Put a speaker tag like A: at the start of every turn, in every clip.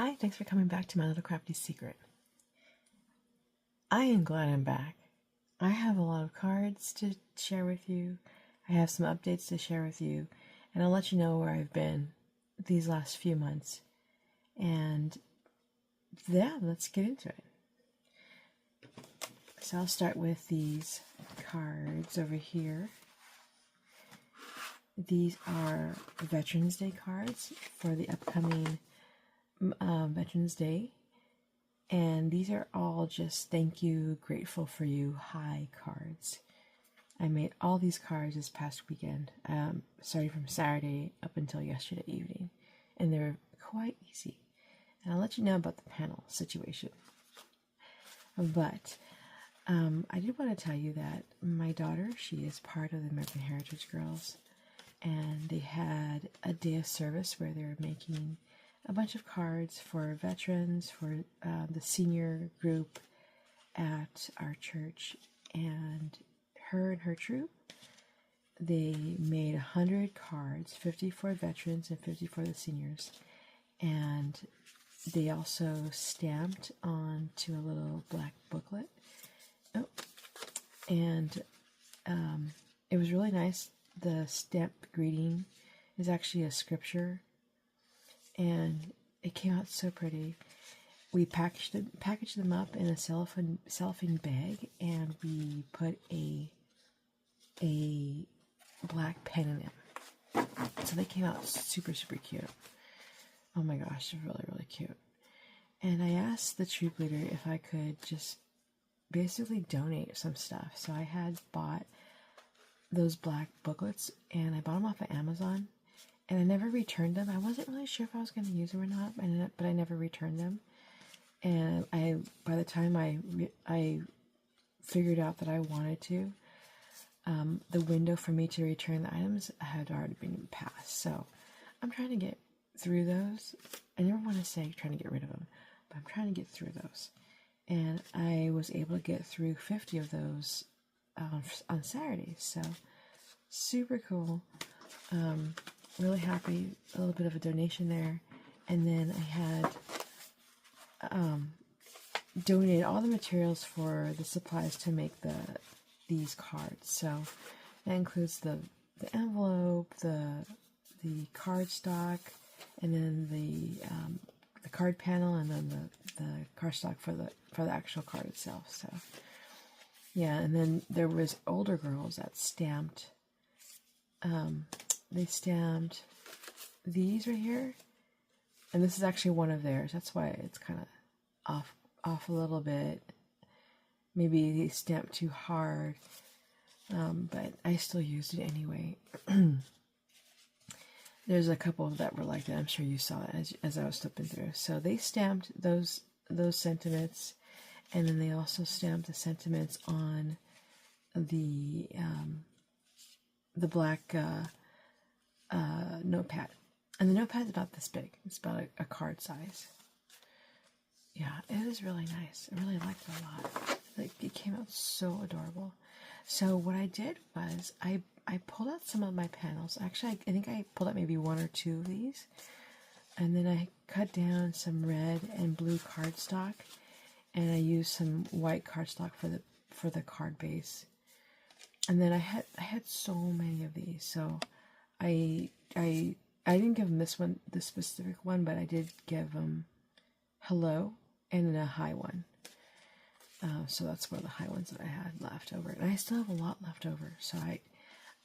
A: Hi, thanks for coming back to my little crafty secret. I am glad I'm back. I have a lot of cards to share with you. I have some updates to share with you, and I'll let you know where I've been these last few months. And yeah, let's get into it. So I'll start with these cards over here. These are Veterans Day cards for the upcoming Veterans Day, and these are all just thank you, grateful for you, hi cards. I made all these cards this past weekend, starting from Saturday up until yesterday evening, and they're quite easy. And I'll let you know about the panel situation. But I did want to tell you that my daughter, she is part of the American Heritage Girls, and they had a day of service where they were making a bunch of cards for veterans, for the senior group at our church, and her troop, they made 100 cards, 50 for veterans and 50 for the seniors, and they also stamped onto a little black booklet. And it was really nice. The stamped greeting is actually a scripture, and it came out so pretty. We packaged them up in a cellophane bag, and we put a black pen in them. So they came out super, super cute. Oh my gosh, they're really, really cute. And I asked the troop leader if I could just basically donate some stuff. So I had bought those black booklets, and I bought them off of Amazon, and I never returned them. I wasn't really sure if I was going to use them or not, but I never returned them. And by the time I figured out that I wanted to, the window for me to return the items had already been passed. So I'm trying to get through those. I never want to say trying to get rid of them, but I'm trying to get through those. And I was able to get through 50 of those on Saturday. So super cool. Really happy. A little bit of a donation there. And then I had donated all the materials for the supplies to make these cards. So that includes the envelope, the cardstock, and then the card panel, and then the cardstock for the actual card itself. So yeah, and then there was older girls that stamped. They stamped these right here, and this is actually one of theirs. That's why it's kind of off a little bit. Maybe they stamped too hard, but I still used it anyway. There's a couple that were like that. I'm sure you saw it as I was flipping through. So they stamped those sentiments, and then they also stamped the sentiments on the black notepad. And the notepad's about this big. It's about a card size. Yeah, it is really nice. I really liked it a lot. Like, it came out so adorable. So what I did was I pulled out some of my panels. Actually, I think I pulled out maybe one or two of these. And then I cut down some red and blue cardstock, and I used some white cardstock for the card base. And then I had so many of these. So I didn't give them this specific one, but I did give them hello and then a high one. So that's one of the high ones that I had left over. And I still have a lot left over. So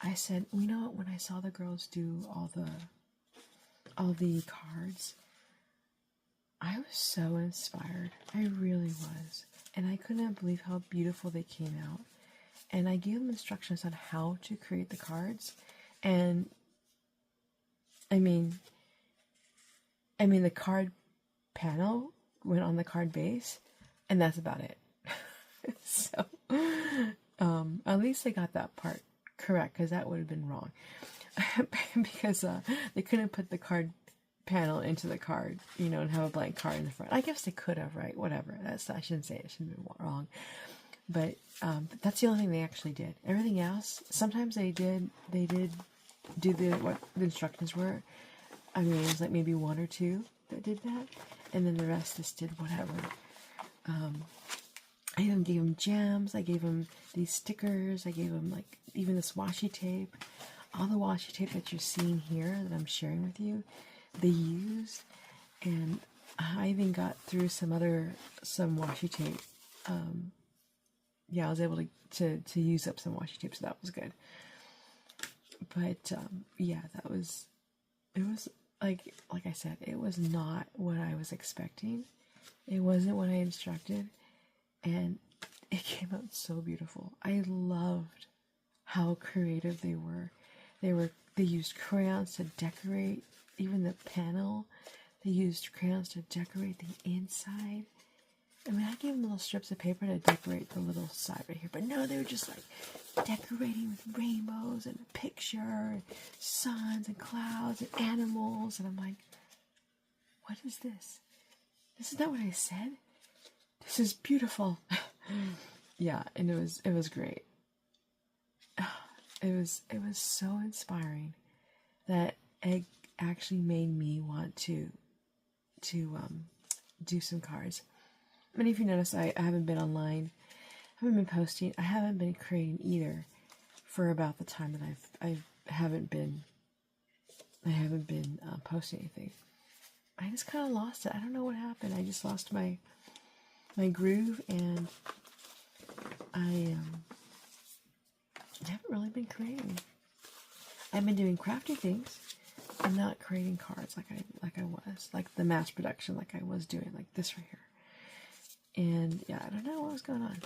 A: I said, you know what, when I saw the girls do all the cards, I was so inspired. I really was. And I could not believe how beautiful they came out. And I gave them instructions on how to create the cards. And I mean the card panel went on the card base, and that's about it. So at least I got that part correct, because that would have been wrong. Because they couldn't put the card panel into the card, and have a blank card in the front. I guess they could have, right? Whatever. I shouldn't say it. It shouldn't have been wrong. But that's the only thing they actually did. Everything else, sometimes they did do what the instructions were. I mean, it was like maybe one or two that did that. and then the rest just did whatever. I even gave them gems. I gave them these stickers. I gave them like even this washi tape. All the washi tape that you're seeing here that I'm sharing with you, they used. And I even got through some washi tape. Yeah, I was able to use up some washi tape, so that was good. But yeah, it was like I said, it was not what I was expecting. It wasn't what I instructed, and it came out so beautiful. I loved how creative they were. They used crayons to decorate even the panel. They used crayons to decorate the inside. I mean, I gave them little strips of paper to decorate the little side right here, but no, they were just like decorating with rainbows and a picture, and suns and clouds and animals, and I'm like, what is this? This is not what I said. This is beautiful. Yeah, and it was great. It was so inspiring that it actually made me want to do some cards. And if you notice, I haven't been online, I haven't been posting, I haven't been creating either for about the time that I haven't been posting anything. I just kind of lost it. I don't know what happened. I just lost my groove, and I haven't really been creating. I've been doing crafty things and not creating cards like I was, like the mass production like I was doing, like this right here. And yeah, I don't know what was going on,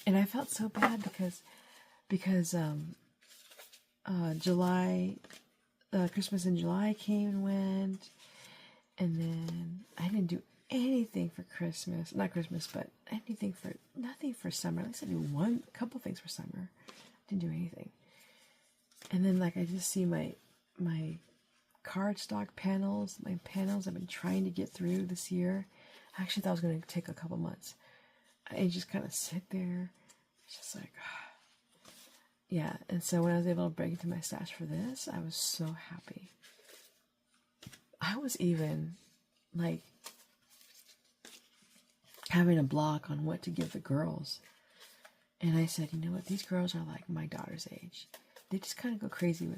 A: and I felt so bad because July, Christmas in July came and went, and then I didn't do anything for Christmas. Not Christmas, but nothing for summer. At least I did a couple things for summer. Didn't do anything. And then like I just see my cardstock panels, my panels I've been trying to get through this year. I actually thought it was going to take a couple months. I just kind of sit there. It's just like, yeah. And so when I was able to break into my stash for this, I was so happy. I was even like having a block on what to give the girls. And I said, you know what? These girls are like my daughter's age. They just kind of go crazy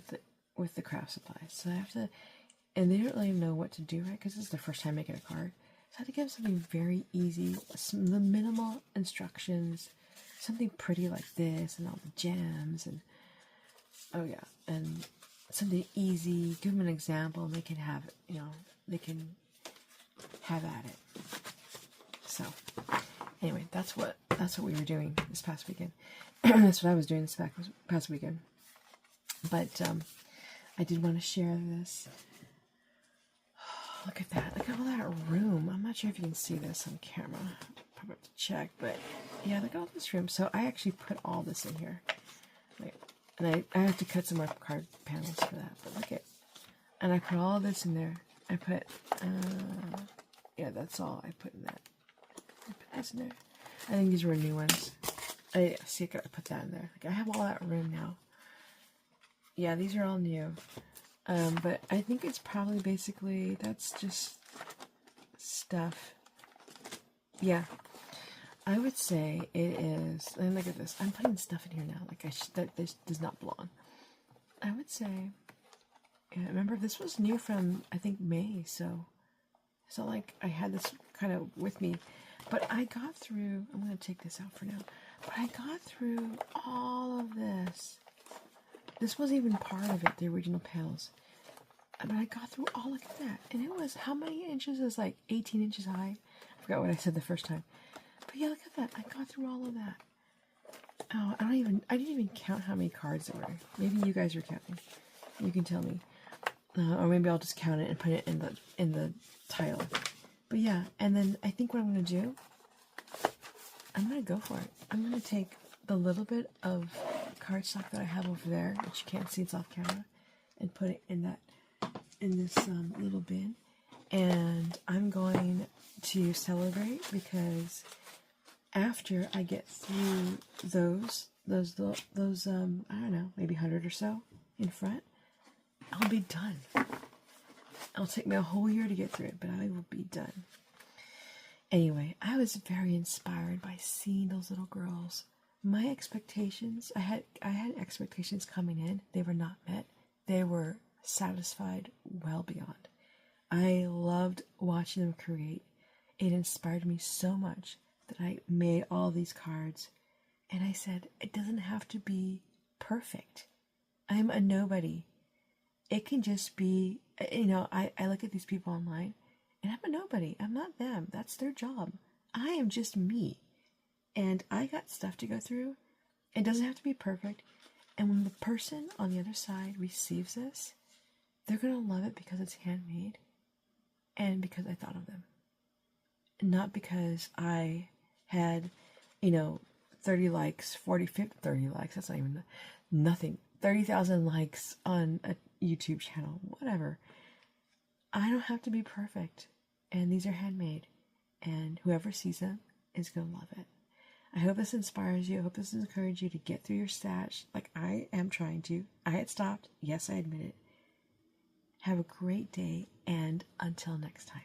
A: with the craft supplies. So I have to, and they don't really know what to do, right? Because this is their first time making a card. So I had to give them something very easy, the minimal instructions, something pretty like this, and all the gems, and oh yeah, and something easy. Give them an example, and they can have it. You know, they can have at it. So anyway, that's what we were doing this past weekend. That's what I was doing this past weekend. But I did want to share this. Look at that. Look at all that room. I'm not sure if you can see this on camera. Probably have to check, but yeah, look at all this room. So I actually put all this in here. And I have to cut some more card panels for that, but look at, and I put all this in there. I put, yeah, that's all I put in that. I put this in there. I think these were new ones. I gotta put that in there. Like, I have all that room now. Yeah, these are all new. But I think it's probably basically, that's just stuff. Yeah, I would say it is, and look at this, I'm putting stuff in here now, like that this does not belong. I would say, yeah, remember this was new from, I think, May, so it's not like I had this kind of with me, but I got through, I'm going to take this out for now, but I got through all of this. This wasn't even part of it, the original panels. But I got through all, look at that. And it was, how many inches? It was like 18 inches high. I forgot what I said the first time. But yeah, look at that. I got through all of that. Oh, I didn't even count how many cards there were. Maybe you guys are counting. You can tell me. Or maybe I'll just count it and put it in the title. But yeah, and then I think what I'm going to do, I'm going to go for it. I'm going to take the little bit of cardstock that I have over there, which you can't see, it's off camera, and put it in this little bin. And I'm going to celebrate because after I get through those I don't know, maybe 100 or so in front, I'll be done. It'll take me a whole year to get through it, but I will be done. Anyway, I was very inspired by seeing those little girls. My expectations, I had expectations coming in. They were not met. They were satisfied well beyond. I loved watching them create. It inspired me so much that I made all these cards. And I said, it doesn't have to be perfect. I'm a nobody. It can just be, I look at these people online and I'm a nobody. I'm not them. That's their job. I am just me. And I got stuff to go through. It doesn't have to be perfect. And when the person on the other side receives this, they're going to love it because it's handmade and because I thought of them. Not because I had, 30 likes, 40, 50, 30 likes. That's not even nothing. 30,000 likes on a YouTube channel, whatever. I don't have to be perfect. And these are handmade. And whoever sees them is going to love it. I hope this inspires you. I hope this encourages you to get through your stash like I am trying to. I had stopped. Yes, I admit it. Have a great day, and until next time.